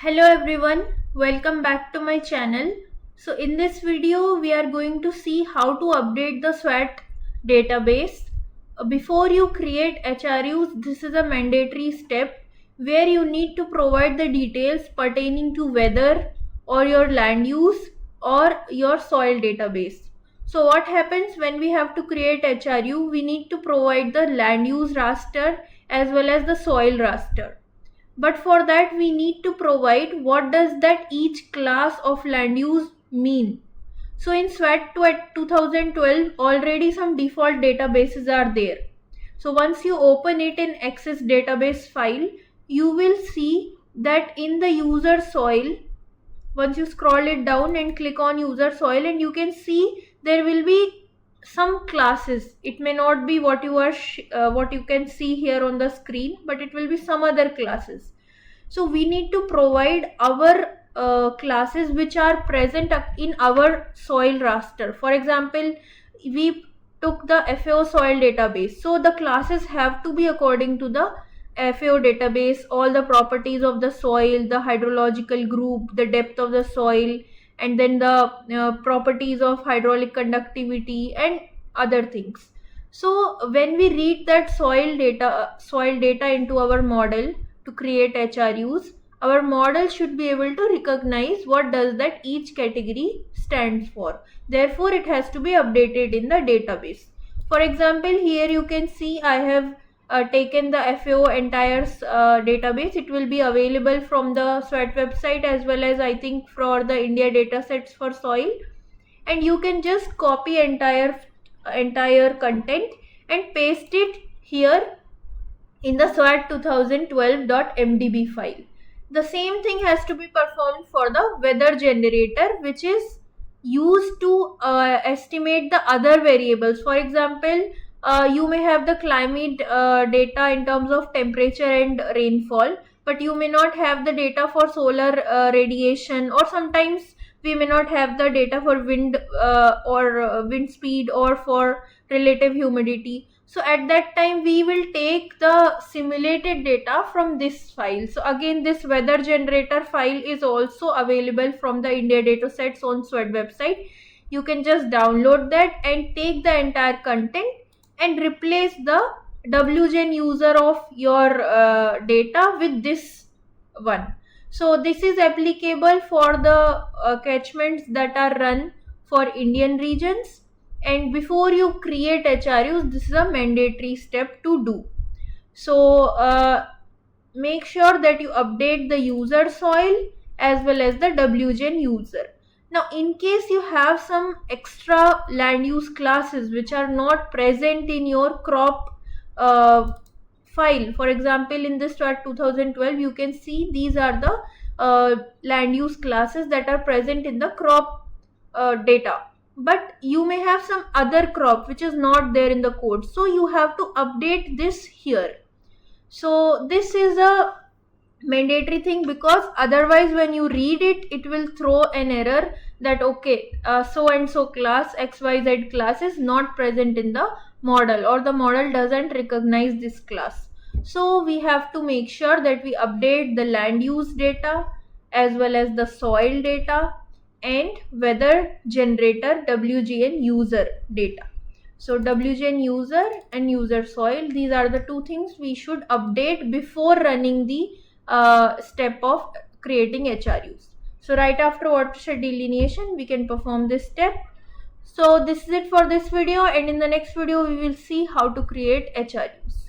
Hello everyone, welcome back to my channel. So in this video we are going to see how to update the SWAT database. Before you create HRUs, this is a mandatory step where you need to provide the details pertaining to weather or your land use or your soil database. So what happens when we have to create HRU? We need to provide the land use raster as well as the soil raster. But for that we need to provide what does that each class of land use mean. So in SWAT 2012 already some default databases are there. So once you open it in Access database file, you will see that in the user soil, once you scroll it down and click on user soil, and you can see there will be some classes. It may not be what you can see here on the screen, but it will be some other classes. So we need to provide our classes which are present in our soil raster. For example, we took the FAO soil database, so the classes have to be according to the FAO database, all the properties of the soil, the hydrological group, the depth of the soil, and then the properties of hydraulic conductivity and other things. So when we read that soil data into our model to create HRUs, our model should be able to recognize what does that each category stands for. Therefore, it has to be updated in the database. For example, here you can see I have taken the FAO entire database. It will be available from the SWAT website as well as I think for the India datasets for soil. And you can just copy entire content and paste it here in the SWAT 2012.mdb file. The same thing has to be performed for the weather generator, which is used to estimate the other variables. For example, you may have the climate data in terms of temperature and rainfall, but you may not have the data for solar radiation, or sometimes we may not have the data for wind or wind speed or for relative humidity. So at that time we will take the simulated data from this file. So again, this weather generator file is also available from the India datasets on SWAT website. You can just download that and take the entire content and replace the WGen user of your data with this one. So this is applicable for the catchments that are run for Indian regions. And before you create HRUs, this is a mandatory step to do. So make sure that you update the user soil as well as the WGen user. Now in case you have some extra land use classes which are not present in your crop file, for example in this SWAT 2012 you can see these are the land use classes that are present in the crop data, but you may have some other crop which is not there in the code, so you have to update this here. So this is a mandatory thing, because otherwise when you read it, it will throw an error that okay, so and so class, XYZ class is not present in the model, or the model doesn't recognize this class. So we have to make sure that we update the land use data as well as the soil data and weather generator WGen user data. So WGen user and user soil, these are the two things we should update before running the step of creating HRUs. So right after watershed delineation, we can perform this step. So this is it for this video, and in the next video we will see how to create HRUs.